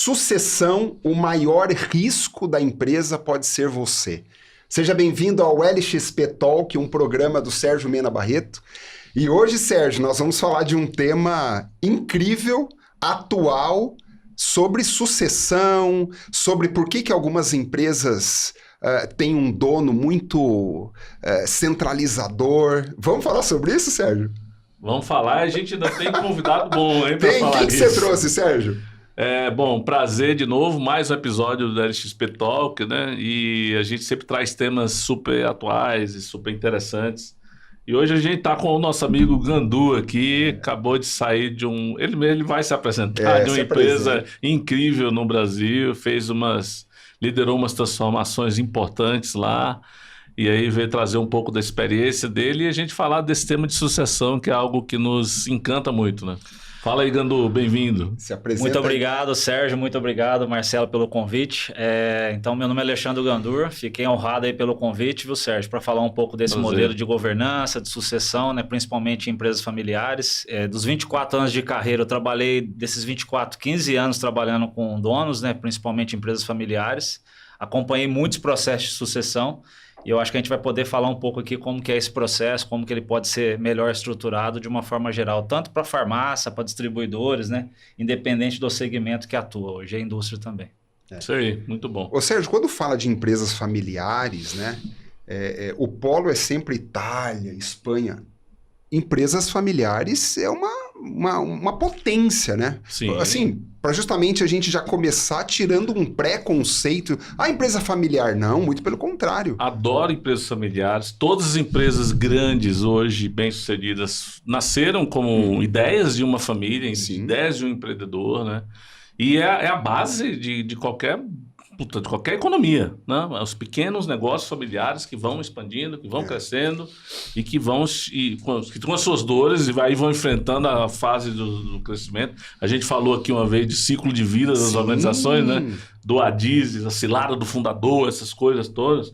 Sucessão, o maior risco da empresa pode ser você. Seja bem-vindo ao LXP Talk, um programa do Sérgio Mena Barreto. E hoje, Sérgio, nós vamos falar de um tema incrível, atual, sobre sucessão, sobre por que algumas empresas têm um dono muito centralizador. Vamos falar sobre isso, Sérgio? Vamos falar, a gente ainda tem convidado bom, hein, para falar Quem que isso. você trouxe, Sérgio? Bom, prazer de novo, mais um episódio do LXP Talk, né? E a gente sempre traz temas super atuais e super interessantes. E hoje a gente tá com o nosso amigo Gandu aqui, acabou de sair de um... Ele vai se apresentar de uma empresa incrível no Brasil, liderou umas transformações importantes lá, e aí veio trazer um pouco da experiência dele e a gente falar desse tema de sucessão, que é algo que nos encanta muito, né? Fala aí, Gandu, bem-vindo. Se apresenta. Muito obrigado, Sérgio, muito obrigado, Marcelo, pelo convite. Então, meu nome é Alexandre Gandur, fiquei honrado aí pelo convite, viu, Sérgio, para falar um pouco desse modelo de governança, de sucessão, né, principalmente em empresas familiares. Dos 24 anos de carreira, eu trabalhei, desses 24, 15 anos trabalhando com donos, né, principalmente em empresas familiares. Acompanhei muitos processos de sucessão. E eu acho que a gente vai poder falar um pouco aqui como que é esse processo, como que ele pode ser melhor estruturado de uma forma geral, tanto para farmácia, para distribuidores, né? Independente do segmento que atua hoje, a indústria também. Isso aí, muito bom. Ô Sérgio, quando fala de empresas familiares, né? O polo é sempre Itália, Espanha. Empresas familiares é uma potência, né? Sim. Assim, para justamente a gente já começar tirando um preconceito. A empresa familiar não, muito pelo contrário. Adoro empresas familiares. Todas as empresas grandes hoje, bem-sucedidas, nasceram como ideias de uma família, ideias de um empreendedor, né? E é a base de qualquer economia, né? Os pequenos negócios familiares que vão expandindo, que vão crescendo e que com as suas dores e vão enfrentando a fase do crescimento. A gente falou aqui uma vez de ciclo de vida das organizações, né? Do ADIZ, a cilada do fundador, essas coisas todas.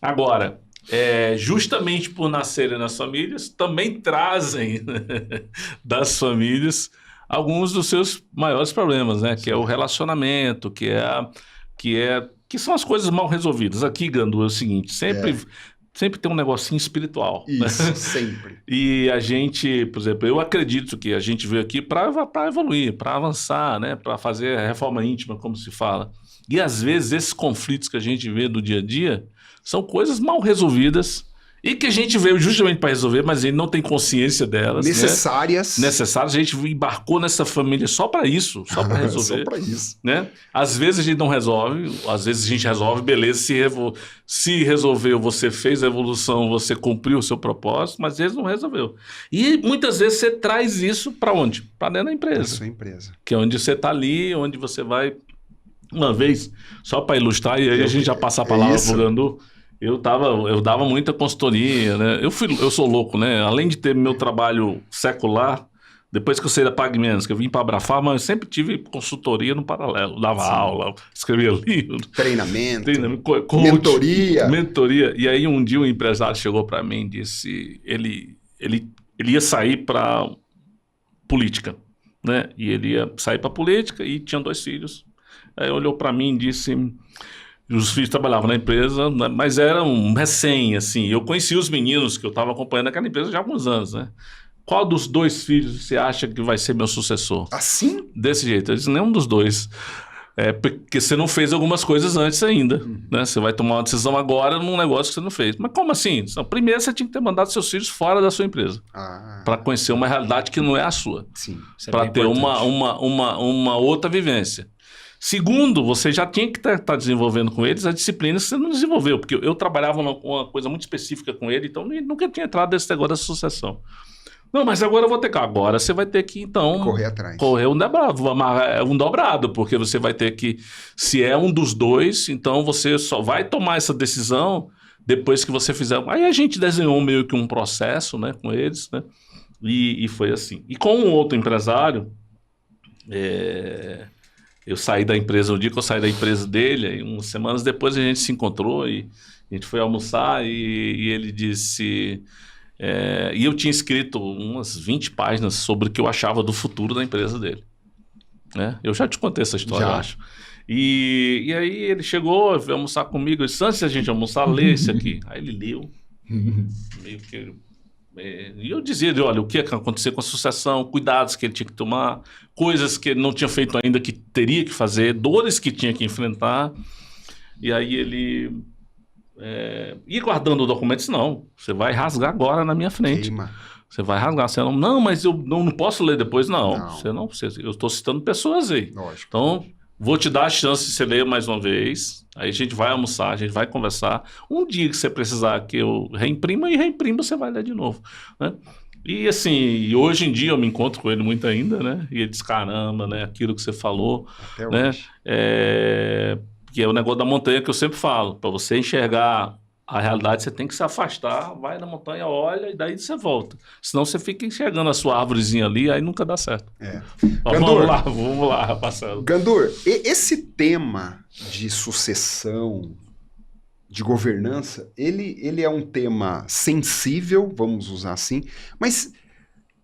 Agora, justamente por nascerem nas famílias, também trazem das famílias alguns dos seus maiores problemas, né? Que é o relacionamento, que são as coisas mal resolvidas. Aqui, Gandu, é o seguinte, sempre tem um negocinho espiritual. Isso, né? sempre. E a gente, por exemplo, eu acredito que a gente veio aqui para evoluir, para avançar, né? Para fazer a reforma íntima, como se fala. E às vezes esses conflitos que a gente vê do dia a dia são coisas mal resolvidas e que a gente veio justamente para resolver, mas a gente não tem consciência delas. Necessárias. Né? Necessárias. A gente embarcou nessa família só para isso, só para resolver. Só para isso. Né? Às vezes a gente não resolve, às vezes a gente resolve, beleza, se resolveu, você fez a evolução, você cumpriu o seu propósito, mas às vezes não resolveu. E muitas vezes você traz isso para onde? Para dentro da empresa. Da sua empresa. Que é onde você está ali, onde você vai... Uma vez, só para ilustrar, e aí a gente já passa a palavra para o Gandu. Eu dava muita consultoria, né? Eu sou louco, né? Além de ter meu trabalho secular, depois que eu saí da PagMenos, que eu vim para a Abrafarma, eu sempre tive consultoria no paralelo. Dava aula, escrevia livro. Treinamento. Coach, mentoria. E aí um dia um empresário chegou para mim e disse, ele ia sair para política, né? E ele ia sair para política e tinha 2 filhos. Aí olhou para mim e disse... Os filhos trabalhavam na empresa, né, mas eram recém, assim. Eu conhecia os meninos que eu estava acompanhando naquela empresa já há alguns anos, né? Qual dos 2 filhos você acha que vai ser meu sucessor? Assim? Desse jeito. Eu disse, nenhum dos 2. Porque você não fez algumas coisas antes ainda, né? Você vai tomar uma decisão agora num negócio que você não fez. Mas como assim? Primeiro você tinha que ter mandado seus filhos fora da sua empresa. Para conhecer uma realidade que não é a sua. Sim. Para ter uma outra vivência. Segundo, você já tinha que estar desenvolvendo com eles as disciplinas que você não desenvolveu, porque eu trabalhava uma coisa muito específica com ele, então nunca tinha entrado nesse negócio da sucessão. Não, mas agora eu vou ter que... Agora você vai ter que, então... Correr atrás. Correr um dobrado, porque você vai ter que... Se é um dos 2, então você só vai tomar essa decisão depois que você fizer... Aí a gente desenhou meio que um processo, né, com eles, né? E foi assim. E com um outro empresário... Eu saí da empresa, o dia que eu saí da empresa dele, aí umas semanas depois a gente se encontrou e a gente foi almoçar e ele disse... e eu tinha escrito umas 20 páginas sobre o que eu achava do futuro da empresa dele. né? Eu já te contei essa história, Já. eu acho. E aí ele chegou, veio almoçar comigo, eu disse, antes da gente almoçar, lê esse aqui. Aí ele leu, meio que... E eu dizia, olha, o que ia acontecer com a sucessão, cuidados que ele tinha que tomar, coisas que ele não tinha feito ainda que teria que fazer, dores que tinha que enfrentar. E aí ele ia guardando o documento, disse, não, você vai rasgar agora na minha frente. Queima. Você vai rasgar. Você não, mas eu não posso ler depois. Não. Não. Eu estou citando pessoas aí. Lógico. Então, vou te dar a chance de você ler mais uma vez. Aí a gente vai almoçar, a gente vai conversar. Um dia que você precisar que eu reimprima, você vai ler de novo, né? E assim, hoje em dia eu me encontro com ele muito ainda, né? E ele diz, caramba, né? Aquilo que você falou, Até né? hoje. Que é o negócio da montanha que eu sempre falo. Para você enxergar a realidade, você tem que se afastar, vai na montanha, olha, e daí você volta. Senão você fica enxergando a sua árvorezinha ali, aí nunca dá certo. Gandur, Vamos lá, Marcelo. Gandur, esse tema de sucessão, de governança, ele é um tema sensível, vamos usar assim, mas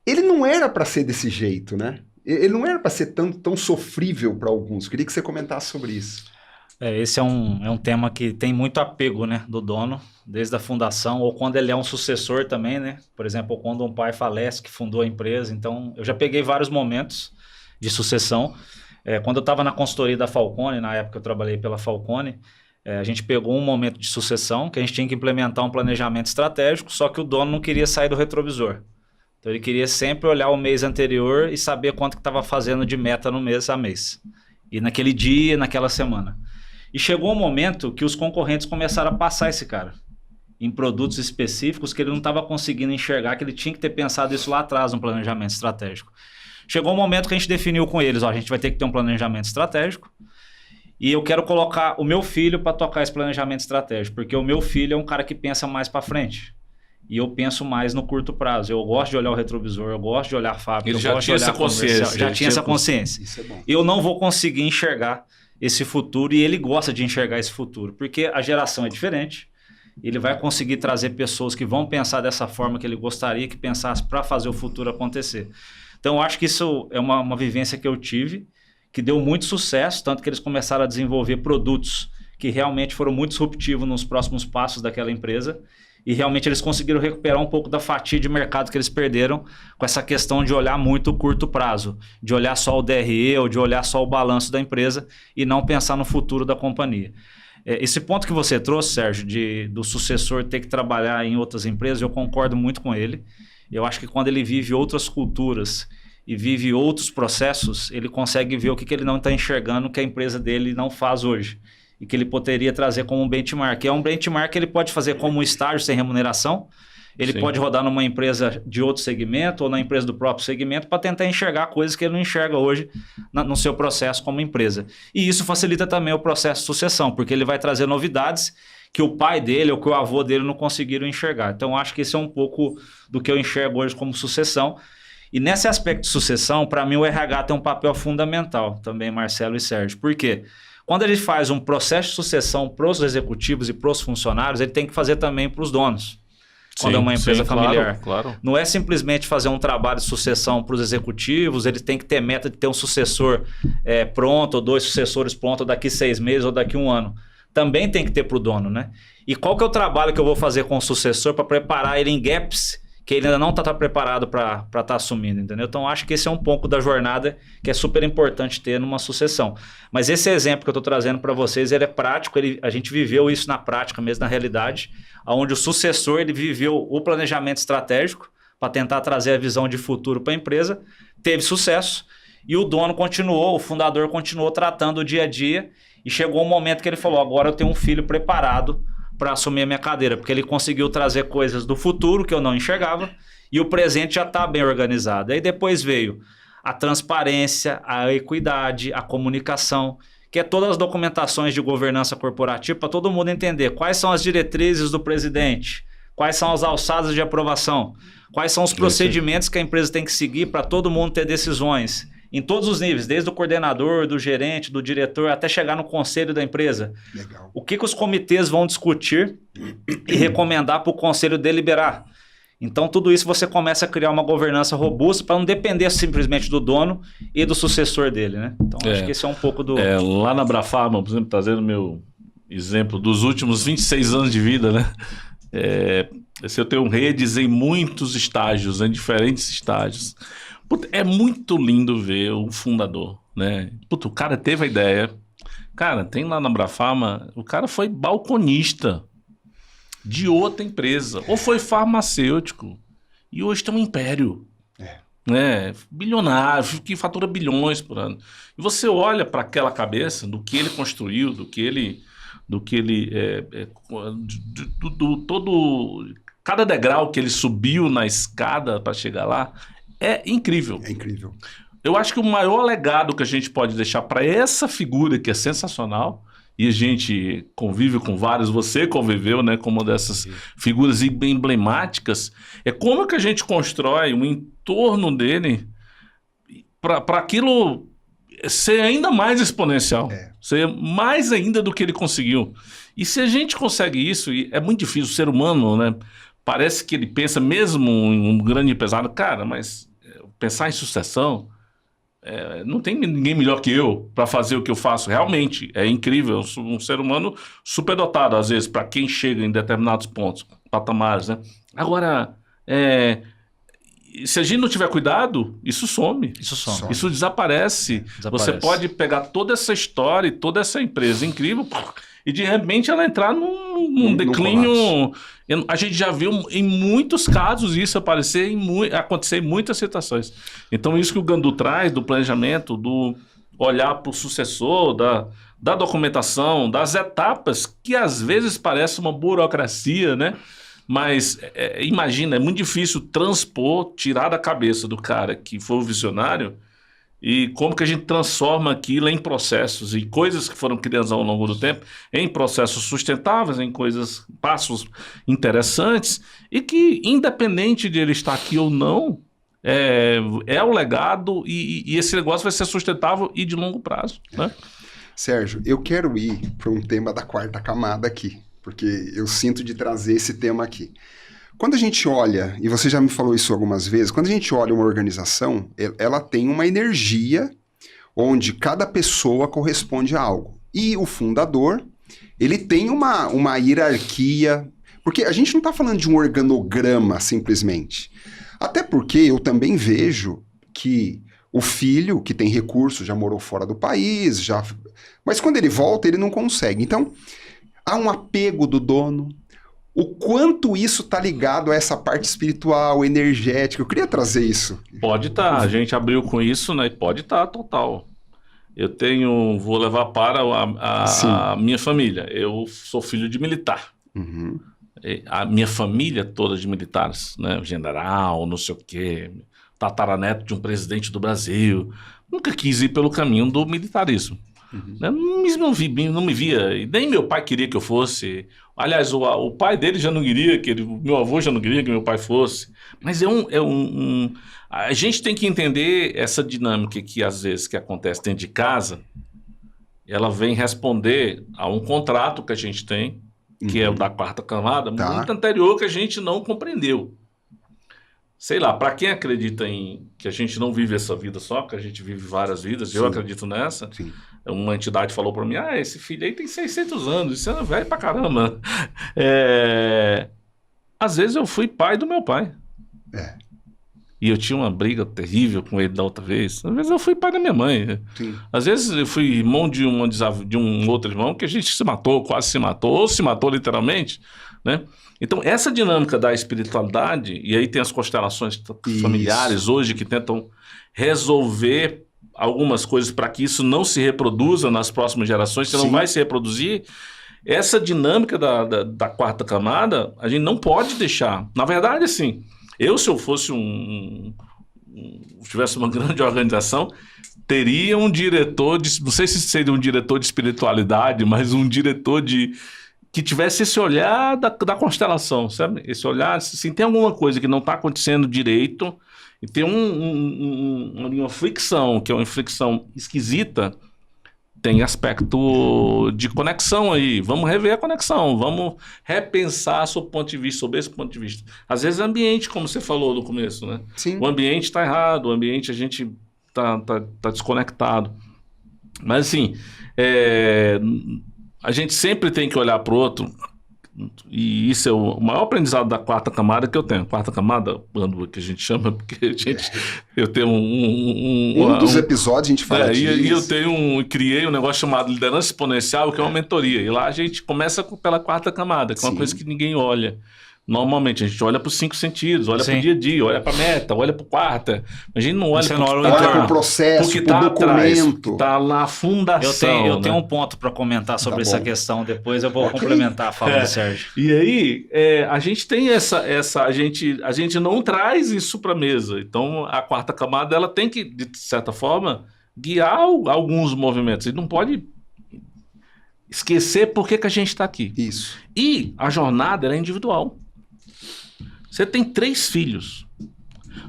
ele não era para ser desse jeito, né? Ele não era para ser tão sofrível para alguns. Queria que você comentasse sobre isso. Esse é um tema que tem muito apego, né, do dono, desde a fundação, ou quando ele é um sucessor também, né? Por exemplo, quando um pai falece que fundou a empresa. Então, eu já peguei vários momentos de sucessão. Quando eu estava na consultoria da Falcone, na época eu trabalhei pela Falcone, a gente pegou um momento de sucessão que a gente tinha que implementar um planejamento estratégico, só que o dono não queria sair do retrovisor. Então, ele queria sempre olhar o mês anterior e saber quanto que estava fazendo de meta no mês a mês. E naquele dia, naquela semana. E chegou um momento que os concorrentes começaram a passar esse cara em produtos específicos que ele não estava conseguindo enxergar, que ele tinha que ter pensado isso lá atrás no planejamento estratégico. Chegou um momento que a gente definiu com eles, a gente vai ter que ter um planejamento estratégico e eu quero colocar o meu filho para tocar esse planejamento estratégico, porque o meu filho é um cara que pensa mais para frente. E eu penso mais no curto prazo. Eu gosto de olhar o retrovisor, eu gosto de olhar a fábrica, ele eu já gosto tinha de olhar essa consciência. Já tinha essa consciência. Isso é bom. Eu não vou conseguir enxergar esse futuro e ele gosta de enxergar esse futuro, porque a geração é diferente, ele vai conseguir trazer pessoas que vão pensar dessa forma que ele gostaria que pensasse para fazer o futuro acontecer. Então eu acho que isso é uma vivência que eu tive, que deu muito sucesso, tanto que eles começaram a desenvolver produtos que realmente foram muito disruptivos nos próximos passos daquela empresa e realmente eles conseguiram recuperar um pouco da fatia de mercado que eles perderam com essa questão de olhar muito o curto prazo, de olhar só o DRE ou de olhar só o balanço da empresa e não pensar no futuro da companhia. Esse ponto que você trouxe, Sérgio, do sucessor ter que trabalhar em outras empresas, eu concordo muito com ele. Eu acho que quando ele vive outras culturas e vive outros processos, ele consegue ver o que ele não está enxergando que a empresa dele não faz hoje. E que ele poderia trazer como um benchmark. É um benchmark que ele pode fazer como um estágio sem remuneração, ele Sim. pode rodar numa empresa de outro segmento ou na empresa do próprio segmento para tentar enxergar coisas que ele não enxerga hoje no seu processo como empresa. E isso facilita também o processo de sucessão, porque ele vai trazer novidades que o pai dele ou que o avô dele não conseguiram enxergar. Então, acho que esse é um pouco do que eu enxergo hoje como sucessão. E nesse aspecto de sucessão, para mim, o RH tem um papel fundamental também, Marcelo e Sérgio. Por quê? Quando ele faz um processo de sucessão para os executivos e para os funcionários, ele tem que fazer também para os donos. Quando é uma empresa familiar. Claro. Não é simplesmente fazer um trabalho de sucessão para os executivos, ele tem que ter meta de ter um sucessor pronto, ou 2 sucessores prontos daqui 6 meses ou daqui 1 ano. Também tem que ter para o dono, né? E qual que é o trabalho que eu vou fazer com o sucessor para preparar ele em gaps que ele ainda não está preparado para estar assumindo, entendeu? Então, acho que esse é um pouco da jornada que é super importante ter numa sucessão. Mas esse exemplo que eu estou trazendo para vocês, ele é prático, a gente viveu isso na prática mesmo, na realidade, onde o sucessor ele viveu o planejamento estratégico para tentar trazer a visão de futuro para a empresa, teve sucesso, e o dono continuou, o fundador continuou tratando o dia a dia, e chegou um momento que ele falou, agora eu tenho um filho preparado para assumir a minha cadeira, porque ele conseguiu trazer coisas do futuro que eu não enxergava e o presente já está bem organizado. Aí depois veio a transparência, a equidade, a comunicação, que é todas as documentações de governança corporativa para todo mundo entender quais são as diretrizes do presidente, quais são as alçadas de aprovação, quais são os procedimentos que a empresa tem que seguir para todo mundo ter decisões em todos os níveis, desde o coordenador, do gerente, do diretor, até chegar no conselho da empresa. Legal. O que os comitês vão discutir e recomendar para o conselho deliberar. Então, tudo isso você começa a criar uma governança robusta para não depender simplesmente do dono e do sucessor dele, né? Então, acho que esse é um pouco do... Lá na Abrafarma, por exemplo, trazendo meu exemplo dos últimos 26 anos de vida, né? Eu tenho redes em muitos estágios, em diferentes estágios. Puta, é muito lindo ver o fundador, né? Puta, o cara teve a ideia. Cara, tem lá na Abrafarma, o cara foi balconista de outra empresa, ou foi farmacêutico, e hoje tem um império, né? Bilionário, que fatura bilhões por ano. E você olha para aquela cabeça, do que ele construiu, cada degrau que ele subiu na escada para chegar lá, é incrível. É incrível. Eu acho que o maior legado que a gente pode deixar para essa figura, que é sensacional, e a gente convive com vários, você conviveu, né, com uma dessas figuras emblemáticas, é como que a gente constrói um entorno dele para aquilo ser ainda mais exponencial, ser mais ainda do que ele conseguiu. E se a gente consegue isso, e é muito difícil, o ser humano, né, parece que ele pensa mesmo em um grande empresário, cara, mas pensar em sucessão, não tem ninguém melhor que eu para fazer o que eu faço. Realmente, é incrível. Eu sou um ser humano superdotado, às vezes, para quem chega em determinados pontos, patamares, né? Agora, se a gente não tiver cuidado, isso some. Isso desaparece. Você pode pegar toda essa história e toda essa empresa incrível e, de repente, ela entrar num declínio. A gente já viu em muitos casos isso acontecer em muitas situações. Então, isso que o Gandu traz do planejamento, do olhar para o sucessor, da documentação, das etapas, que às vezes parece uma burocracia, né? Mas imagina, é muito difícil transpor, tirar da cabeça do cara que foi o visionário, e como que a gente transforma aquilo em processos e coisas que foram criadas ao longo do tempo em processos sustentáveis, em passos interessantes, e que, independente de ele estar aqui ou não, é o legado, e esse negócio vai ser sustentável e de longo prazo, né? Sérgio, eu quero ir para um tema da quarta camada aqui, porque eu sinto de trazer esse tema aqui. Quando a gente olha, e você já me falou isso algumas vezes, quando a gente olha uma organização, ela tem uma energia onde cada pessoa corresponde a algo. E o fundador, ele tem uma hierarquia, porque a gente não está falando de um organograma simplesmente. Até porque eu também vejo que o filho, que tem recursos, já morou fora do país, mas quando ele volta, ele não consegue. Então, há um apego do dono. O quanto isso está ligado a essa parte espiritual, energética. Eu queria trazer isso. Pode estar. A gente abriu com isso, né? Pode estar, total. Vou levar para a minha família. Eu sou filho de militar. Uhum. A minha família toda de militares, né? General, não sei o quê, tataraneto de um presidente do Brasil. Nunca quis ir pelo caminho do militarismo. Uhum. Não me via, e nem meu pai queria que eu fosse. Aliás, o pai dele já não queria, meu avô já não queria que meu pai fosse. Mas a gente tem que entender essa dinâmica que às vezes que acontece dentro de casa, ela vem responder a um contrato que a gente tem, que é o da quarta camada, muito anterior, que a gente não compreendeu. Sei lá, para quem acredita que a gente não vive essa vida só, que a gente vive várias vidas, eu acredito nessa. Sim. Uma entidade falou para mim, esse filho aí tem 600 anos, isso é velho pra caramba. Às vezes eu fui pai do meu pai. E eu tinha uma briga terrível com ele da outra vez. Às vezes eu fui pai da minha mãe. Sim. Às vezes eu fui irmão de um outro irmão que a gente se matou, quase se matou, ou se matou literalmente, né? Então, essa dinâmica da espiritualidade, e aí tem as constelações familiares hoje que tentam resolver algumas coisas para que isso não se reproduza nas próximas gerações, se não vai se reproduzir. Essa dinâmica da quarta camada, a gente não pode deixar. Na verdade, assim, se eu fosse tivesse uma grande organização, teria um diretor, não sei se seria um diretor de espiritualidade, mas um diretor que tivesse esse olhar da constelação, sabe? Esse olhar, assim, tem alguma coisa que não está acontecendo direito, e tem uma fricção, que é uma fricção esquisita, tem aspecto de conexão aí. Vamos rever a conexão, vamos repensar sob ponto de vista, sob esse ponto de vista. Às vezes o ambiente, como você falou no começo, né? Sim. O ambiente está errado, o ambiente a gente tá desconectado. Mas assim, a gente sempre tem que olhar para o outro, e isso é o maior aprendizado da quarta camada que eu tenho. Quarta camada, que a gente chama, porque eu tenho um dos episódios a gente fala disso. E eu criei um negócio chamado liderança exponencial, que é uma mentoria. E lá a gente começa pela quarta camada, que é uma coisa que ninguém olha. Normalmente a gente olha para os 5 sentidos, olha para o dia a dia, olha para a meta, olha para o quarta. A gente não olha para o processo, para o documento. Está na fundação. Eu tenho um ponto para comentar sobre essa questão, depois eu vou complementar a fala do Sérgio. E aí, a gente tem a gente não traz isso para a mesa. Então, a quarta camada ela tem que, de certa forma, guiar alguns movimentos. E não pode esquecer por que a gente está aqui. Isso. E a jornada ela é individual. Você tem 3 filhos.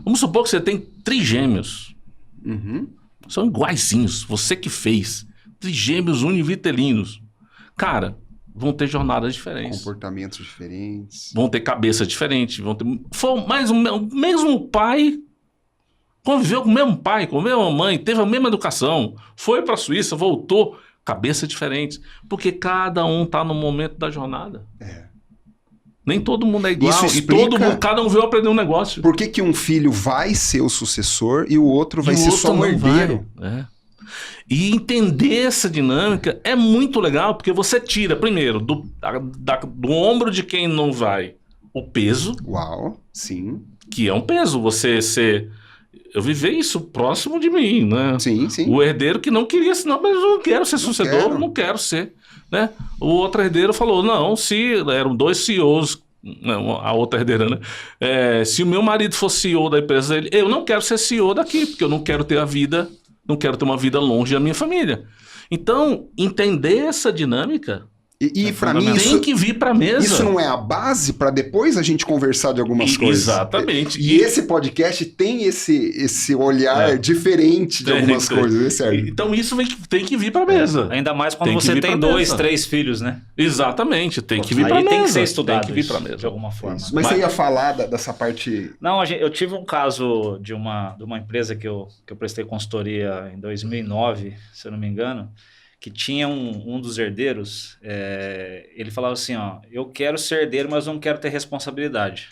Vamos supor que você tem trigêmeos. Uhum. São iguaizinhos. Você que fez. Trigêmeos univitelinos. Cara, vão ter jornadas diferentes. Comportamentos diferentes. Vão ter cabeça diferente. Mas o mesmo pai conviveu com o mesmo pai, com a mesma mãe, teve a mesma educação. Foi para a Suíça, voltou. Cabeça diferente. Porque cada um está no momento da jornada. Nem todo mundo é igual. Isso explica cada um veio aprender um negócio. Por que um filho vai ser o sucessor e o outro vai ser só um herdeiro? E entender essa dinâmica é muito legal, porque você tira, primeiro, do ombro de quem não vai o peso. Uau, sim. Que é um peso, você ser... Eu vivi isso próximo de mim, né? Sim, sim. O herdeiro que não queria, não, mas eu não quero ser sucessor, não quero ser. Né? O outro herdeiro falou, não, se eram 2 CEOs, não, a outra herdeira, né? Se o meu marido fosse CEO da empresa dele, eu não quero ser CEO daqui, porque eu não quero ter não quero ter uma vida longe da minha família. Então, entender essa dinâmica... E para mim tem que vir para a mesa. Isso não é a base para depois a gente conversar de algumas coisas. Exatamente. E esse podcast tem esse olhar diferente de algumas coisas, né, Sérgio? Então isso tem que vir para a mesa. Ainda mais quando você tem 2, 3 filhos, né? Exatamente, tem que vir para a mesa. Tem que ser estudado, tem que vir para a mesa de alguma forma. Mas você ia falar dessa parte... Não, eu tive um caso de uma empresa que eu prestei consultoria em 2009, se eu não me engano, que tinha um dos herdeiros, ele falava assim, ó, eu quero ser herdeiro, mas não quero ter responsabilidade.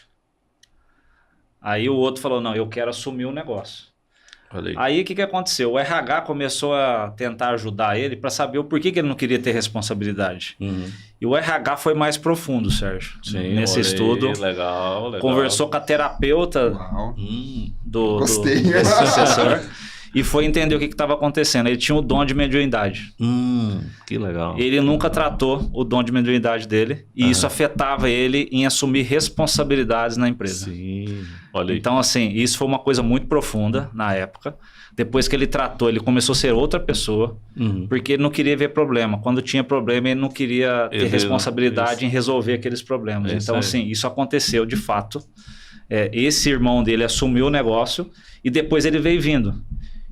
Aí o outro falou, não, eu quero assumir o negócio. Aí o que aconteceu? O RH começou a tentar ajudar ele para saber o porquê que ele não queria ter responsabilidade. E o RH foi mais profundo, Sérgio. Sim, nesse estudo. Legal. Conversou com a terapeuta do sucessor. E foi entender o que estava acontecendo. Ele tinha o dom de mediunidade. Que legal. Ele nunca tratou o dom de mediunidade dele. E isso afetava ele em assumir responsabilidades na empresa. Sim, olha aí. Então, assim, isso foi uma coisa muito profunda na época. Depois que ele tratou, ele começou a ser outra pessoa. Porque ele não queria ver problema. Quando tinha problema, ele não queria ter responsabilidade em resolver aqueles problemas. Então, assim, isso aconteceu de fato. Esse irmão dele assumiu o negócio e depois ele veio vindo.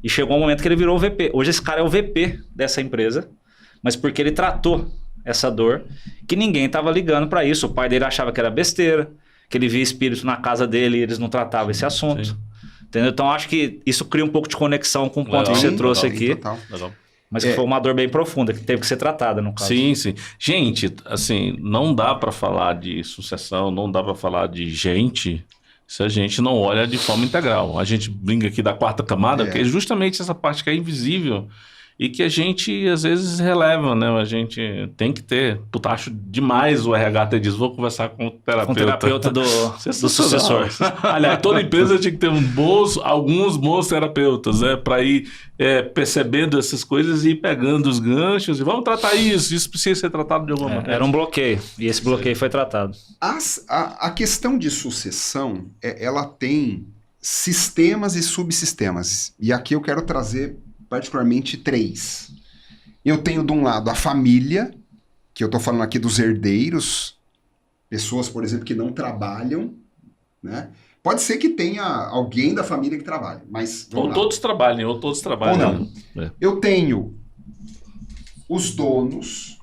E chegou um momento que ele virou o VP. Hoje esse cara é o VP dessa empresa, mas porque ele tratou essa dor que ninguém estava ligando para isso. O pai dele achava que era besteira, que ele via espírito na casa dele e eles não tratavam esse assunto. Entendeu? Então acho que isso cria um pouco de conexão com o ponto que você trouxe aqui. Legal. Mas que foi uma dor bem profunda, que teve que ser tratada no caso. Sim. Gente, assim, não dá para falar de sucessão, não dá para falar de gente... se a gente não olha de forma integral. A gente brinca aqui da quarta camada, porque é justamente essa parte que é invisível e que a gente, às vezes, releva, né? A gente tem que ter. Puta, acho demais o RH ter disso. Vou conversar com o terapeuta. Com o terapeuta do sucessor. Aliás, toda empresa tinha que ter alguns bons terapeutas, né? Para ir percebendo essas coisas e ir pegando os ganchos e vamos tratar isso. Isso precisa ser tratado de alguma maneira. Era um bloqueio. E esse bloqueio foi tratado. A questão de sucessão, ela tem sistemas e subsistemas. E aqui eu quero trazer particularmente 3. Eu tenho de um lado a família, que eu estou falando aqui dos herdeiros, pessoas, por exemplo, que não trabalham, né? Pode ser que tenha alguém da família que trabalhe, mas ou todos trabalhem, ou todos trabalham. Ou não. Eu tenho os donos,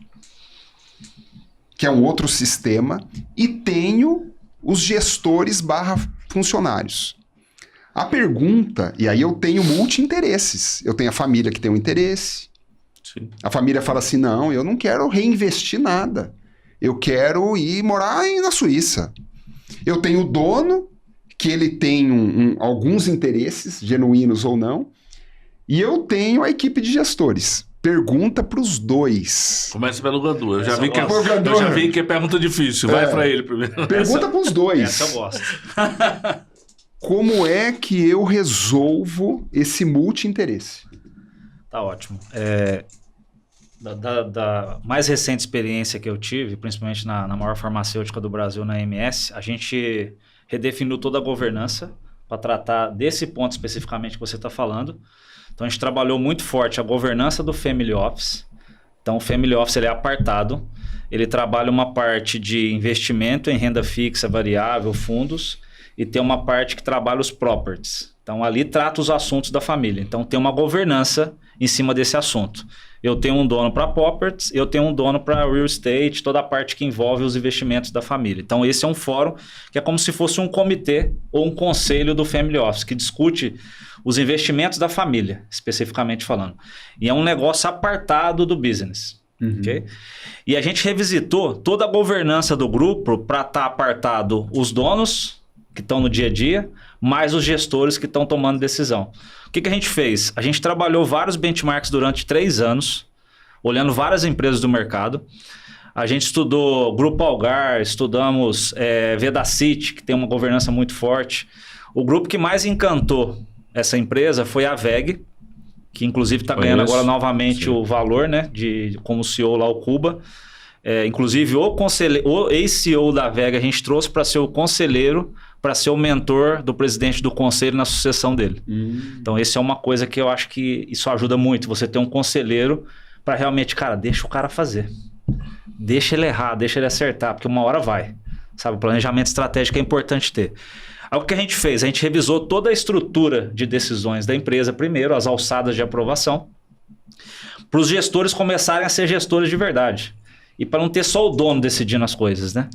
que é um outro sistema, e tenho os gestores / funcionários. A pergunta, e aí eu tenho multi-interesses. Eu tenho a família que tem um interesse. Sim. A família fala assim, não, eu não quero reinvestir nada. Eu quero ir morar na Suíça. Eu tenho o dono, que ele tem alguns interesses, genuínos ou não, e eu tenho a equipe de gestores. Pergunta para os dois. Começa pelo Gandur. Eu já vi que é pergunta difícil. Vai para ele primeiro. Pergunta para os dois. Essa eu gosto. Como é que eu resolvo esse multi-interesse? Tá ótimo. Da mais recente experiência que eu tive, principalmente na maior farmacêutica do Brasil, na MS, a gente redefiniu toda a governança para tratar desse ponto especificamente que você está falando. Então, a gente trabalhou muito forte a governança do Family Office. Então, o Family Office ele é apartado. Ele trabalha uma parte de investimento em renda fixa, variável, fundos, e tem uma parte que trabalha os properties. Então, ali trata os assuntos da família. Então, tem uma governança em cima desse assunto. Eu tenho um dono para properties, eu tenho um dono para real estate, toda a parte que envolve os investimentos da família. Então, esse é um fórum que é como se fosse um comitê ou um conselho do Family Office, que discute os investimentos da família, especificamente falando. E é um negócio apartado do business. Okay? E a gente revisitou toda a governança do grupo para estar apartado os donos, que estão no dia a dia, mais os gestores que estão tomando decisão. O que a gente fez? A gente trabalhou vários benchmarks durante 3 anos, olhando várias empresas do mercado. A gente estudou Grupo Algar, estudamos Vedacity, que tem uma governança muito forte. O grupo que mais encantou essa empresa foi a VEG, que inclusive está ganhando agora novamente o valor, né, como CEO lá, o Cuba. Inclusive o ex-CEO da VEG a gente trouxe para ser o conselheiro, para ser o mentor do presidente do conselho na sucessão dele. Então, isso é uma coisa que eu acho que isso ajuda muito. Você ter um conselheiro para realmente, cara, deixa o cara fazer. Deixa ele errar, deixa ele acertar, porque uma hora vai. Sabe, o planejamento estratégico é importante ter. Aí, o que a gente fez? A gente revisou toda a estrutura de decisões da empresa primeiro, as alçadas de aprovação, para os gestores começarem a ser gestores de verdade. E para não ter só o dono decidindo as coisas, né?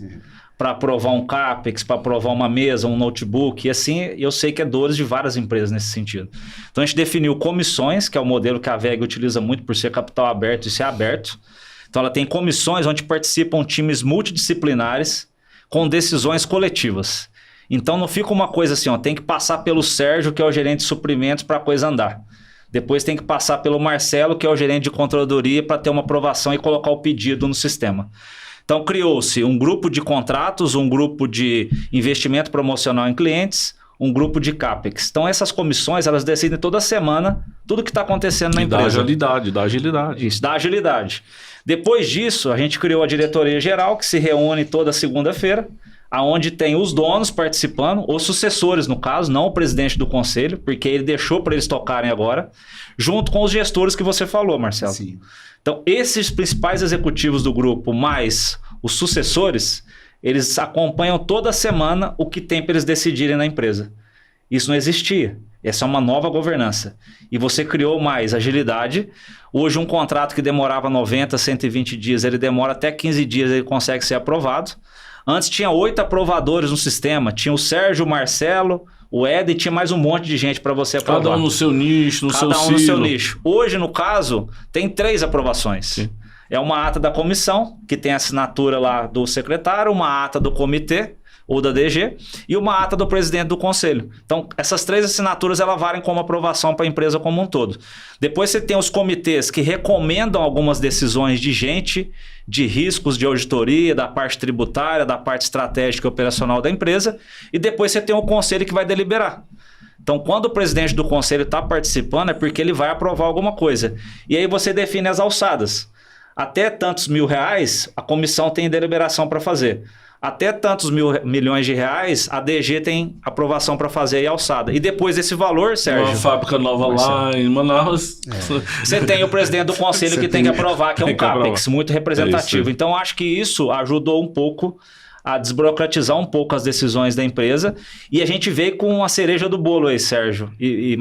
Para aprovar um CAPEX, para aprovar uma mesa, um notebook, e assim eu sei que é dores de várias empresas nesse sentido. Então a gente definiu comissões, que é o modelo que a VEG utiliza muito por ser capital aberto e ser aberto. Então ela tem comissões onde participam times multidisciplinares com decisões coletivas. Então não fica uma coisa assim, tem que passar pelo Sérgio, que é o gerente de suprimentos, para a coisa andar. Depois tem que passar pelo Marcelo, que é o gerente de controladoria, para ter uma aprovação e colocar o pedido no sistema. Então, criou-se um grupo de contratos, um grupo de investimento promocional em clientes, um grupo de CAPEX. Então, essas comissões, elas decidem toda semana tudo o que está acontecendo na empresa. Dá agilidade. Isso, dá agilidade. Depois disso, a gente criou a diretoria geral, que se reúne toda segunda-feira, aonde tem os donos participando, os sucessores, no caso, não o presidente do conselho, porque ele deixou para eles tocarem agora, junto com os gestores que você falou, Marcelo. Sim. Então, esses principais executivos do grupo, mais os sucessores, eles acompanham toda semana o que tem para eles decidirem na empresa. Isso não existia. Essa é uma nova governança. E você criou mais agilidade. Hoje, um contrato que demorava 90, 120 dias, ele demora até 15 dias, ele consegue ser aprovado. Antes tinha 8 aprovadores no sistema. Tinha o Sérgio, o Marcelo, o Ed, e tinha mais um monte de gente para você aprovar. Cada um no seu nicho, no seu Cada um silo. no seu nicho. Hoje, no caso, tem 3 aprovações. Sim. É uma ata da comissão, que tem a assinatura lá do secretário, uma ata do comitê, ou da DG, e uma ata do presidente do conselho. Então, essas 3 assinaturas, elas valem como aprovação para a empresa como um todo. Depois você tem os comitês que recomendam algumas decisões de gente, de riscos de auditoria, da parte tributária, da parte estratégica e operacional da empresa, e depois você tem o conselho que vai deliberar. Então, quando o presidente do conselho está participando, é porque ele vai aprovar alguma coisa. E aí você define as alçadas. Até tantos R$1.000, a comissão tem deliberação para fazer. Até tantos milhões de reais, a DG tem aprovação para fazer a alçada. E depois desse valor, Sérgio... Uma fábrica nova lá em Manaus. Você tem o presidente do conselho que tem que aprovar, que é um CAPEX muito representativo. Então, acho que isso ajudou um pouco a desburocratizar um pouco as decisões da empresa, e a gente veio com a cereja do bolo aí, Sérgio e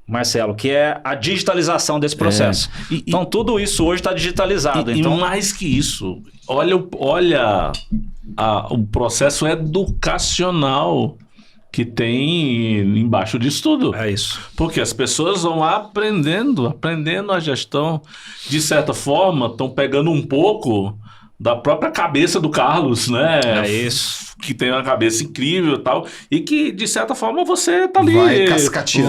Marcelo, que é a digitalização desse processo. Então, tudo isso hoje está digitalizado. E mais que isso, olha o processo educacional que tem embaixo disso tudo. É isso. Porque as pessoas vão aprendendo a gestão. De certa forma, estão pegando um pouco da própria cabeça do Carlos, né? É isso. Que tem uma cabeça incrível e tal. E que, de certa forma, você tá ali...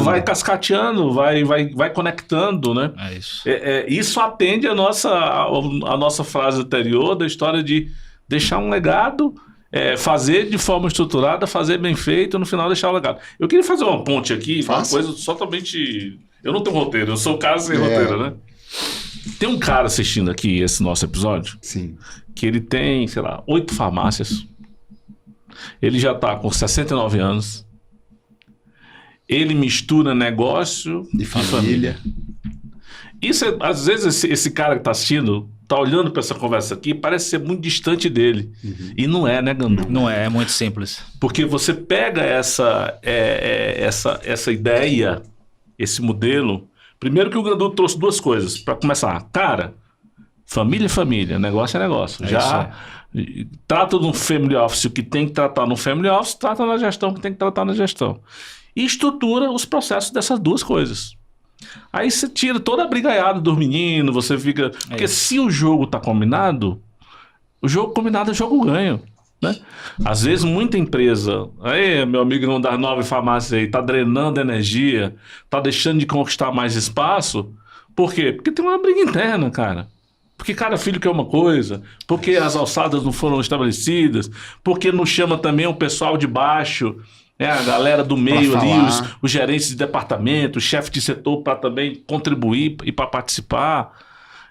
Vai cascateando, vai conectando, né? É isso. Isso atende a nossa frase anterior da história de deixar um legado... fazer de forma estruturada, fazer bem feito, no final deixar o legado. Eu queria fazer uma ponte aqui, uma coisa totalmente... Eu não tenho roteiro, eu sou o cara sem roteiro, né? Tem um cara assistindo aqui esse nosso episódio, Sim, que ele tem, sei lá, 8 farmácias. Ele já tá com 69 anos. Ele mistura negócio e família. Isso, às vezes, esse cara que tá assistindo... tá olhando para essa conversa aqui, parece ser muito distante dele. E não é, né, Gandu? Não é muito simples. Porque você pega essa ideia, esse modelo... Primeiro que o Gandu trouxe 2 coisas, para começar. Cara, família é família, negócio é negócio. Já trata de um family office o que tem que tratar no family office, trata na gestão o que tem que tratar na gestão. E estrutura os processos dessas 2 coisas. Aí você tira toda a brigaiada dos meninos, você fica... Porque se o jogo tá combinado, o jogo combinado é jogo ganho, né? Às vezes muita empresa... Aí, meu amigo não das 9 farmácias aí, tá drenando energia, tá deixando de conquistar mais espaço. Por quê? Porque tem uma briga interna, cara. Porque cada filho quer uma coisa, porque as alçadas não foram estabelecidas, porque não chama também o pessoal de baixo... a galera do meio ali, os gerentes de departamento, o chefe de setor para também contribuir e para participar.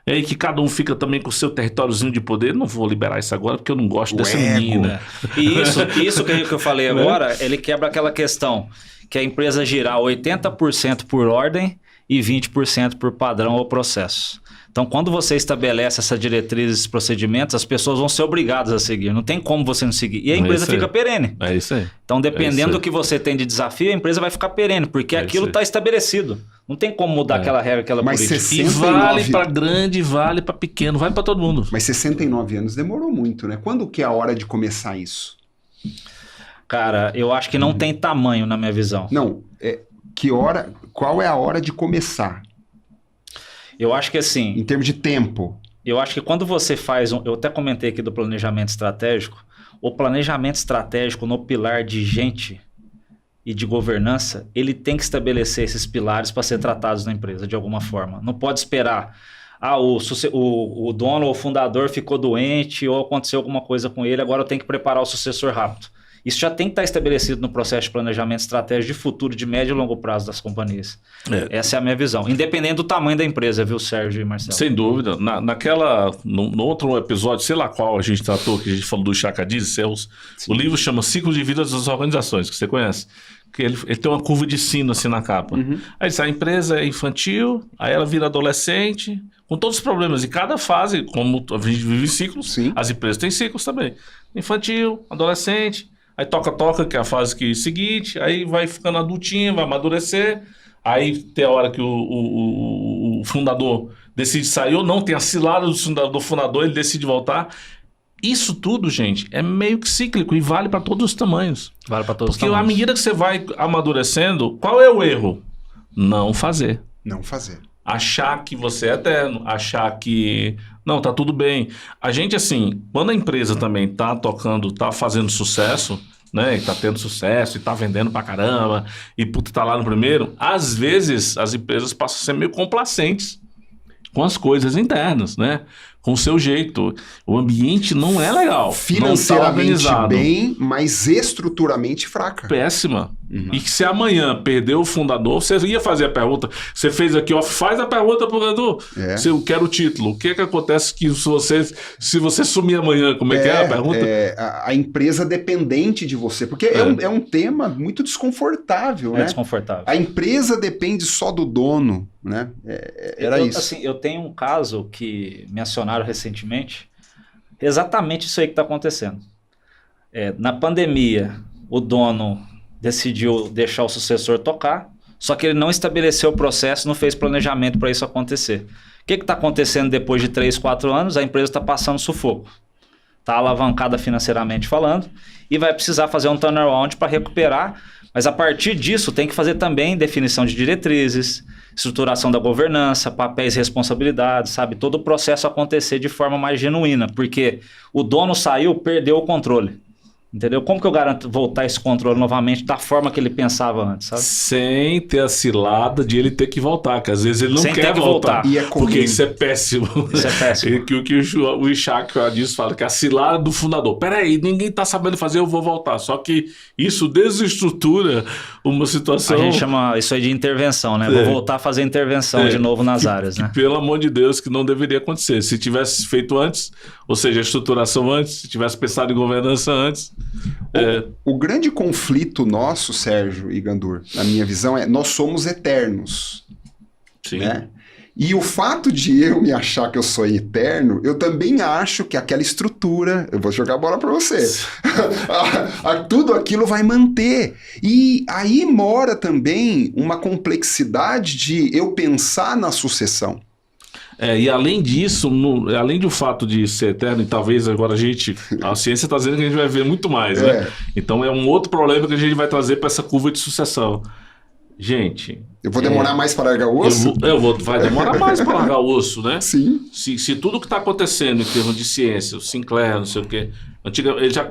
E aí que cada um fica também com o seu territóriozinho de poder. Não vou liberar isso agora porque eu não gosto dessa menina. E isso que eu falei agora, ele quebra aquela questão que a empresa girar 80% por ordem e 20% por padrão ou processo. Então, quando você estabelece essa diretriz, esses procedimentos, as pessoas vão ser obrigadas a seguir. Não tem como você não seguir. E a empresa fica perene. É isso aí. Então, dependendo do que você tem de desafio, a empresa vai ficar perene, porque aquilo está estabelecido. Não tem como mudar aquela regra, aquela política. E vale para grande, vale para pequeno, vale para todo mundo. Mas 69 anos demorou muito, né? Quando que é a hora de começar isso? Cara, eu acho que não tem tamanho na minha visão. Não, qual é a hora de começar? Eu acho que assim... Em termos de tempo. Eu acho que quando você faz... Eu até comentei aqui do planejamento estratégico. O planejamento estratégico no pilar de gente e de governança, ele tem que estabelecer esses pilares para ser tratados na empresa de alguma forma. Não pode esperar... o dono ou o fundador ficou doente ou aconteceu alguma coisa com ele, agora eu tenho que preparar o sucessor rápido. Isso já tem que estar estabelecido no processo de planejamento estratégico de futuro, de médio e longo prazo das companhias. Essa é a minha visão. Independente do tamanho da empresa, viu, Sérgio e Marcelo? Sem dúvida. No outro episódio, sei lá qual a gente tratou, que a gente falou do Chacadiz, o livro chama Ciclo de Vida das Organizações, que você conhece. Que ele tem uma curva de sino assim na capa. Aí a empresa é infantil, aí ela vira adolescente, com todos os problemas. E cada fase, como a gente vive ciclos, as empresas têm ciclos também. Infantil, adolescente... Aí toca, que é a fase seguinte, aí vai ficando adultinho, vai amadurecer, aí tem a hora que o fundador decide sair ou não, tem a cilada do fundador, ele decide voltar. Isso tudo, gente, é meio que cíclico e vale para todos os tamanhos. Vale para todos os tamanhos. Porque à medida que você vai amadurecendo, qual é o erro? Não fazer. Não fazer. Achar que você é eterno, achar que... Não, tá tudo bem. A gente, assim, quando a empresa também tá tocando, tá fazendo sucesso, né, e tá tendo sucesso, e tá vendendo pra caramba, e puta, tá lá no primeiro, às vezes as empresas passam a ser meio complacentes com as coisas internas, né? Com o seu jeito. O ambiente não é legal. Financeiramente bem, mas estruturalmente fraca. Péssima. E que se amanhã perder o fundador, você ia fazer a pergunta. Você fez aqui, ó, faz a pergunta pro Gandu. Se eu quero o título. O que acontece que se você sumir amanhã, como é que é a pergunta? A empresa dependente de você. Porque é um tema muito desconfortável, né? É desconfortável. A empresa depende só do dono, né? Era isso. Assim, eu tenho um caso que me acionaram recentemente, exatamente isso aí que está acontecendo. Na pandemia, o dono decidiu deixar o sucessor tocar, só que ele não estabeleceu o processo, não fez planejamento para isso acontecer. O que está acontecendo depois de 3, 4 anos? A empresa está passando sufoco. Está alavancada financeiramente falando e vai precisar fazer um turnaround para recuperar, mas a partir disso tem que fazer também definição de diretrizes, estruturação da governança, papéis e responsabilidades, sabe? Todo o processo acontecer de forma mais genuína, porque o dono saiu, perdeu o controle. Entendeu? Como que eu garanto voltar esse controle novamente da forma que ele pensava antes, sabe? Sem ter a cilada de ele ter que voltar, que às vezes ele não Sem quer ter que voltar. E é comum. Porque isso é péssimo. Isso é péssimo. O que o Ishak diz fala que é a cilada do fundador. Peraí, ninguém tá sabendo fazer, eu vou voltar. Só que isso desestrutura uma situação... A gente chama isso aí de intervenção, né? Vou voltar a fazer intervenção de novo nas áreas, né? Pelo amor de Deus, que não deveria acontecer. Se tivesse feito antes, ou seja, a estruturação antes, se tivesse pensado em governança antes... O grande conflito nosso, Sérgio e Gandur, na minha visão, é nós somos eternos. Sim. Né? E o fato de eu me achar que eu sou eterno, eu também acho que aquela estrutura, eu vou jogar a bola para você, tudo aquilo vai manter. E aí mora também uma complexidade de eu pensar na sucessão. E além disso, além do fato de ser eterno, e talvez agora a ciência está dizendo que a gente vai ver muito mais, né? Então é um outro problema que a gente vai trazer para essa curva de sucessão. Gente... Eu vou demorar mais para largar o osso? Vai demorar mais para largar o osso, né? Sim. Se tudo que está acontecendo em termos de ciência, o Sinclair, não sei o quê...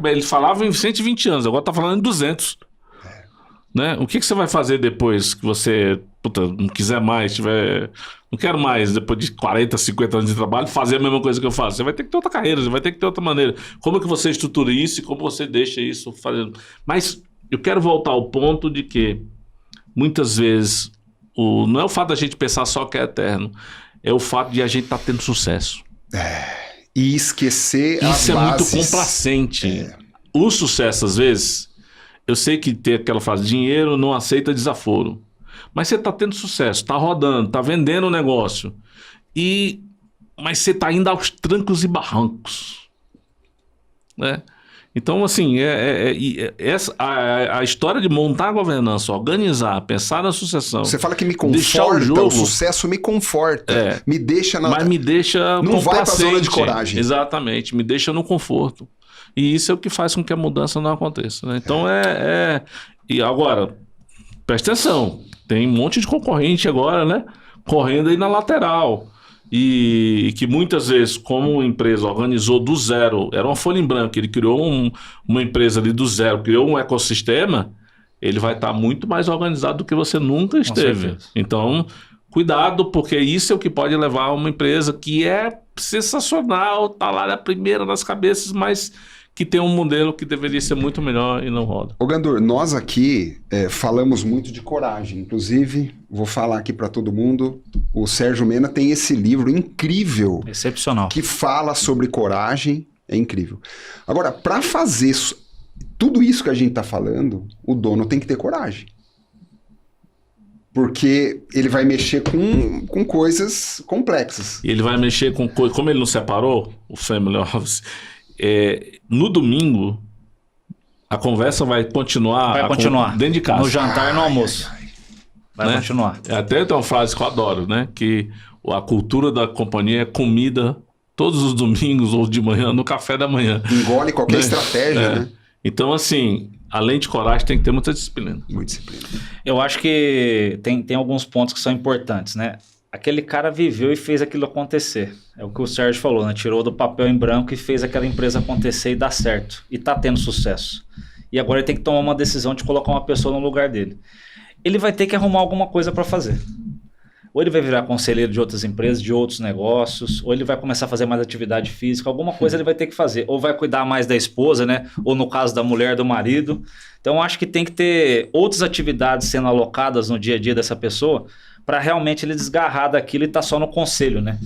Ele falava em 120 anos, agora está falando em 200. Né? O que você vai fazer depois que você não quiser mais, não quero mais, depois de 40, 50 anos de trabalho, fazer a mesma coisa que eu faço? Você vai ter que ter outra carreira, você vai ter que ter outra maneira. Como que você estrutura isso e como você deixa isso fazendo? Mas eu quero voltar ao ponto de que, muitas vezes, não é o fato da gente pensar só que é eterno, é o fato de a gente estar tendo sucesso. E esquecer as Isso é bases. muito complacente. O sucesso, às vezes... Eu sei que tem aquela frase, dinheiro não aceita desaforo. Mas você está tendo sucesso, está rodando, está vendendo o negócio. Mas você está indo aos trancos e barrancos. Né? Então, assim, a história de montar a governança, organizar, pensar na sucessão... Você fala que me deixar conforta, o sucesso me conforta. Me deixa... Mas me deixa não vai para a zona de coragem. Exatamente, me deixa no conforto. E isso é o que faz com que a mudança não aconteça. Né? Então E agora, presta atenção, tem um monte de concorrente agora, né? Correndo aí na lateral. E que muitas vezes, como a empresa organizou do zero, era uma folha em branco, ele criou uma empresa ali do zero, criou um ecossistema, ele vai estar muito mais organizado do que você nunca esteve. Então, cuidado, porque isso é o que pode levar a uma empresa que é sensacional, tá lá na primeira nas cabeças, mas que tem um modelo que deveria ser muito melhor e não roda. Ô Gandur, nós aqui falamos muito de coragem. Inclusive, vou falar aqui para todo mundo, o Sérgio Mena tem esse livro incrível. Excepcional. Que fala sobre coragem, é incrível. Agora, para fazer tudo isso que a gente está falando, o dono tem que ter coragem. Porque ele vai mexer com coisas complexas. E ele vai mexer com coisas... Como ele não separou, o Family Office... no domingo, a conversa vai continuar dentro de casa. No jantar e no almoço. Vai continuar. Até tem uma frase que eu adoro, né? Que a cultura da companhia é comida todos os domingos ou de manhã, no café da manhã. Engole qualquer estratégia, né? Então, assim, além de coragem, tem que ter muita disciplina. Muita disciplina. Eu acho que tem alguns pontos que são importantes, né? Aquele cara viveu e fez aquilo acontecer. É o que o Sérgio falou, né? Tirou do papel em branco e fez aquela empresa acontecer e dar certo. E tá tendo sucesso. E agora ele tem que tomar uma decisão de colocar uma pessoa no lugar dele. Ele vai ter que arrumar alguma coisa para fazer. Ou ele vai virar conselheiro de outras empresas, de outros negócios, ou ele vai começar a fazer mais atividade física, alguma coisa ele vai ter que fazer. Ou vai cuidar mais da esposa, né? Ou no caso da mulher, do marido. Então acho que tem que ter outras atividades sendo alocadas no dia a dia dessa pessoa para realmente ele desgarrar daquilo e estar só no conselho, né?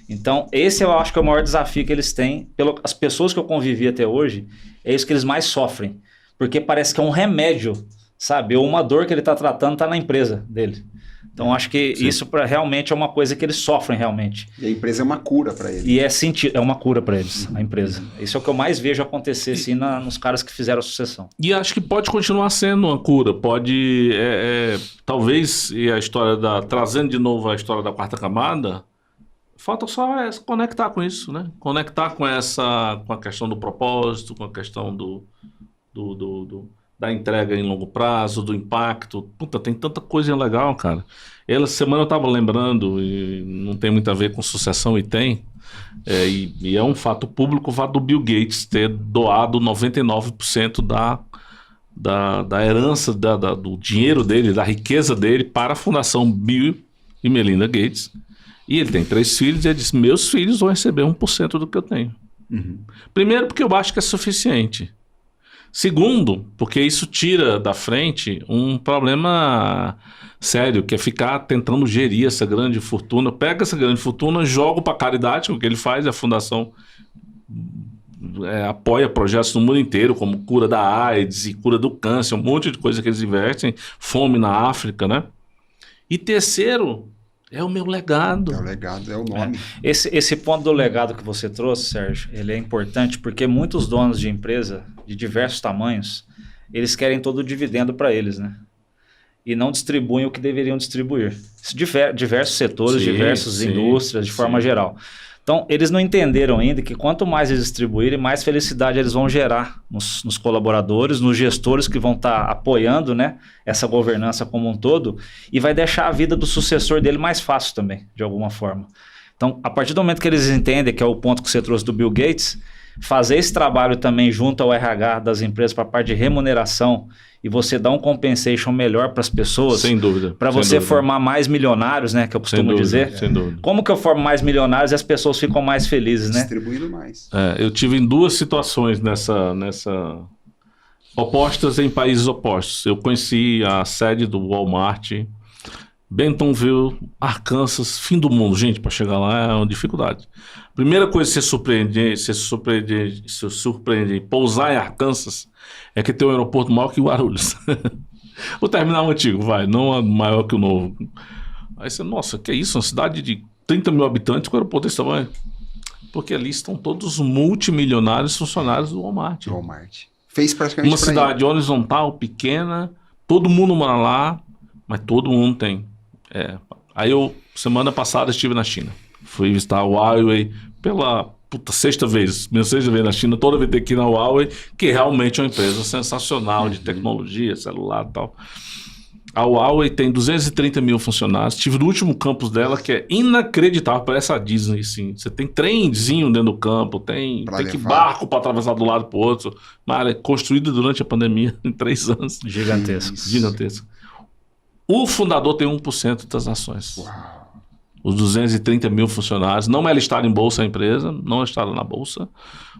Então, esse eu acho que é o maior desafio que eles têm. As pessoas que eu convivi até hoje, é isso que eles mais sofrem. Porque parece que é um remédio, sabe? Ou uma dor que ele está tratando está na empresa dele. Então, acho que isso realmente é uma coisa que eles sofrem realmente. E a empresa é uma cura para eles. E é uma cura para eles, a empresa. Isso é o que eu mais vejo acontecer assim, nos caras que fizeram a sucessão. E acho que pode continuar sendo uma cura. Pode, talvez, e a história trazendo de novo a história da quarta camada, falta só conectar com isso, né? Conectar com a questão do propósito, com a questão da entrega em longo prazo, do impacto. Puta, tem tanta coisa legal, cara. Essa semana eu estava lembrando, e não tem muito a ver com sucessão, e tem, e é um fato público, o fato do Bill Gates ter doado 99% da herança, do dinheiro dele, da riqueza dele para a Fundação Bill e Melinda Gates. E ele tem 3 filhos, e ele disse, meus filhos vão receber 1% do que eu tenho. Uhum. Primeiro, porque eu acho que é suficiente. Segundo, porque isso tira da frente um problema sério, que é ficar tentando gerir essa grande fortuna. Pega essa grande fortuna, joga para caridade, o que ele faz, a fundação apoia projetos no mundo inteiro, como cura da AIDS e cura do câncer, um monte de coisa que eles investem, fome na África, né? E terceiro, é o meu legado. É o legado, é o nome. Esse ponto do legado que você trouxe, Sérgio, ele é importante porque muitos donos de empresa de diversos tamanhos, eles querem todo o dividendo para eles, né? E não distribuem o que deveriam distribuir. Diversos setores, diversas indústrias, de forma geral. Então, eles não entenderam ainda que quanto mais eles distribuírem, mais felicidade eles vão gerar nos colaboradores, nos gestores que vão estar apoiando, né, essa governança como um todo, e vai deixar a vida do sucessor dele mais fácil também, de alguma forma. Então, a partir do momento que eles entendem, que é o ponto que você trouxe do Bill Gates, fazer esse trabalho também junto ao RH das empresas para a parte de remuneração e você dar um compensation melhor para as pessoas. Sem dúvida. Para você formar mais milionários, né? Que eu costumo dizer. Sem dúvida. Como que eu formo mais milionários e as pessoas ficam mais felizes, né? Distribuindo mais. Eu tive em 2 situações opostas em países opostos. Eu conheci a sede do Walmart, Bentonville, Arkansas, fim do mundo. Gente, para chegar lá é uma dificuldade. Primeira coisa que se surpreende em pousar em Arkansas é que tem um aeroporto maior que o Guarulhos. O terminal antigo, não é maior que o novo. Aí você, nossa, que é isso? Uma cidade de 30 mil habitantes com aeroporto desse tamanho? Porque ali estão todos os multimilionários funcionários do Walmart. Fez praticamente uma cidade horizontal, pequena, todo mundo mora lá, mas todo mundo tem. Aí semana passada, estive na China. Fui visitar a Huawei pela sexta vez na China, toda vez tem que ir na Huawei, que realmente é uma empresa sensacional de tecnologia, celular e tal. A Huawei tem 230 mil funcionários. Estive no último campus dela, que é inacreditável, parece a Disney, sim. Você tem trenzinho dentro do campo, tem que barco para atravessar do lado para o outro. Uma área construída durante a pandemia, em 3 anos. Gigantesco. O fundador tem 1% das ações. Uau. Os 230 mil funcionários, não é listada em bolsa a empresa, não é listada na bolsa.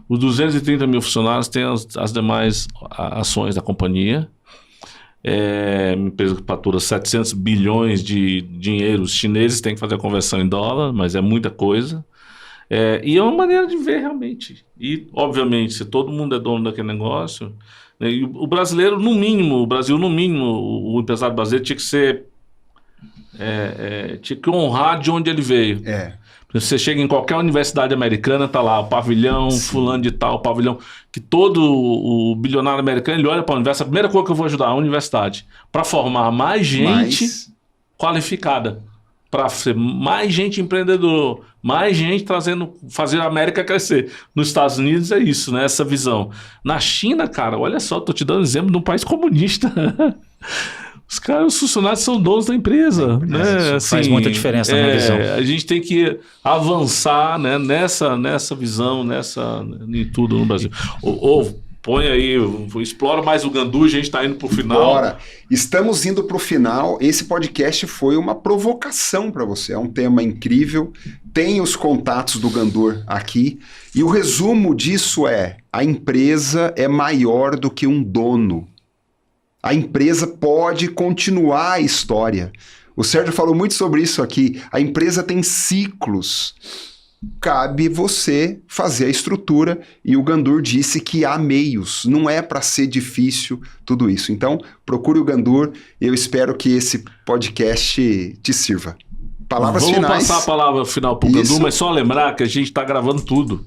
Os 230 mil funcionários têm as demais ações da companhia. Uma empresa que fatura 700 bilhões de dinheiros chineses, tem que fazer a conversão em dólar, mas é muita coisa. E é uma maneira de ver realmente. E, obviamente, se todo mundo é dono daquele negócio, né, e o brasileiro, no mínimo, o empresário brasileiro tinha que ser... tinha que honrar de onde ele veio. Você chega em qualquer universidade americana, tá lá o pavilhão fulano de tal, o pavilhão que todo o bilionário americano ele olha para a universidade. A primeira coisa que eu vou ajudar a universidade para formar mais gente qualificada, para ser mais gente empreendedor, mais gente fazer a América crescer. Nos Estados Unidos é isso, né? Essa visão. Na China, cara, olha só, tô te dando exemplo de um país comunista. Os funcionários são donos da empresa. Né? Assim, faz muita diferença na minha visão. A gente tem que avançar, né, nessa visão, em tudo no Brasil. Põe aí, explora mais o Gandu, a gente está indo para o final. Bora. Estamos indo para o final. Esse podcast foi uma provocação para você. É um tema incrível. Tem os contatos do Gandur aqui. E o resumo disso a empresa é maior do que um dono. A empresa pode continuar a história. O Sérgio falou muito sobre isso aqui. A empresa tem ciclos. cabe você fazer a estrutura, e o Gandur disse que há meios, não é para ser difícil tudo isso. Então, procure o Gandur, e eu espero que esse podcast te sirva. Palavras finais. Vamos passar a palavra final para o Gandur, mas só lembrar que a gente está gravando tudo.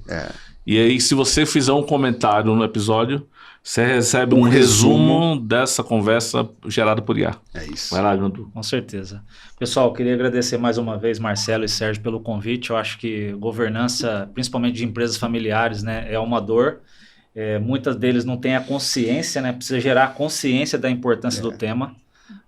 E aí, se você fizer um comentário no episódio, você recebe um resumo dessa conversa gerada por IA. É isso. Vai lá, Gandur. Com certeza. Pessoal, queria agradecer mais uma vez, Marcelo e Sérgio, pelo convite. Eu acho que governança, principalmente de empresas familiares, né, é uma dor. Muitas deles não têm a consciência, né? Precisa gerar a consciência da importância do tema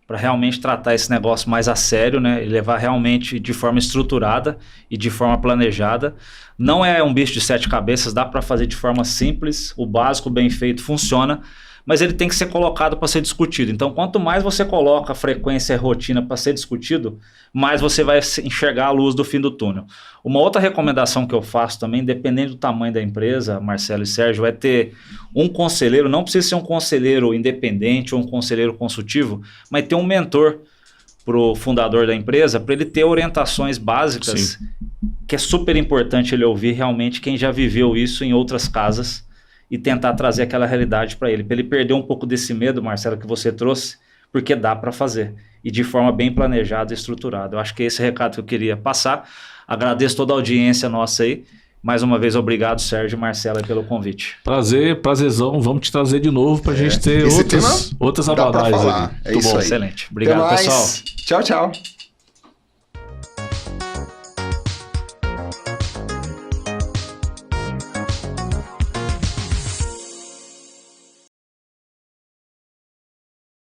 para realmente tratar esse negócio mais a sério, né? E levar realmente de forma estruturada e de forma planejada. Não é um bicho de 7 cabeças, dá para fazer de forma simples, o básico bem feito funciona, mas ele tem que ser colocado para ser discutido. Então, quanto mais você coloca a frequência e rotina para ser discutido, mais você vai enxergar a luz do fim do túnel. Uma outra recomendação que eu faço também, dependendo do tamanho da empresa, Marcelo e Sérgio, é ter um conselheiro, não precisa ser um conselheiro independente ou um conselheiro consultivo, mas ter um mentor para o fundador da empresa, para ele ter orientações básicas, que é super importante ele ouvir realmente quem já viveu isso em outras casas, e tentar trazer aquela realidade para ele perder um pouco desse medo, Marcelo, que você trouxe, porque dá para fazer, e de forma bem planejada e estruturada. Eu acho que é esse recado que eu queria passar. Agradeço toda a audiência nossa aí. Mais uma vez, obrigado, Sérgio e Marcelo, aí, pelo convite. Prazerzão. Vamos te trazer de novo para a gente ter outras abordagens. É isso aí. Excelente. Obrigado, pessoal. Tchau, tchau.